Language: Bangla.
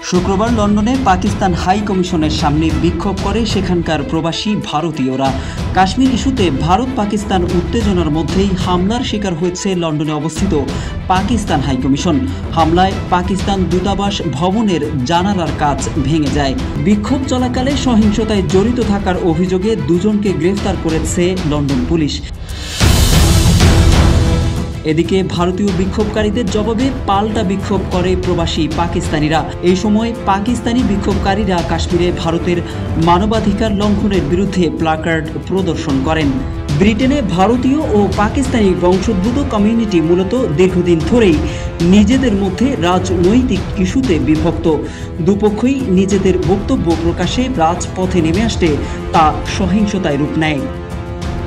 শুক্রবার লন্ডনে পাকিস্তান হাই কমিশনের সামনে বিক্ষোভ করে সেখানকার প্রবাসী ভারতীয়রা। কাশ্মীর ইস্যুতে ভারত পাকিস্তান উত্তেজনার মধ্যেই হামলার শিকার হয়েছে লন্ডনে অবস্থিত পাকিস্তান হাই কমিশন। হামলায় পাকিস্তান দূতাবাস ভবনের জানালার কাচ ভেঙে যায়। বিক্ষোভ চলাকালে সহিংসতায় জড়িত থাকার অভিযোগে দুজনকে গ্রেফতার করেছে লন্ডন পুলিশ। এদিকে ভারতীয় বিক্ষোভকারীদের জবাবে পাল্টা বিক্ষোভ করে প্রবাসী পাকিস্তানিরা। এই সময় পাকিস্তানি বিক্ষোভকারীরা কাশ্মীরে ভারতের মানবাধিকার লঙ্ঘনের বিরুদ্ধে প্ল্যাকার্ড প্রদর্শন করেন। ব্রিটেনে ভারতীয় ও পাকিস্তানি বংশোদ্ভূত কমিউনিটি মূলত দীর্ঘদিন ধরেই নিজেদের মধ্যে রাজনৈতিক ইস্যুতে বিভক্ত। দুপক্ষই নিজেদের বক্তব্য প্রকাশে রাজপথে নেমে আসলে তা সহিংসতায় রূপ নেয়।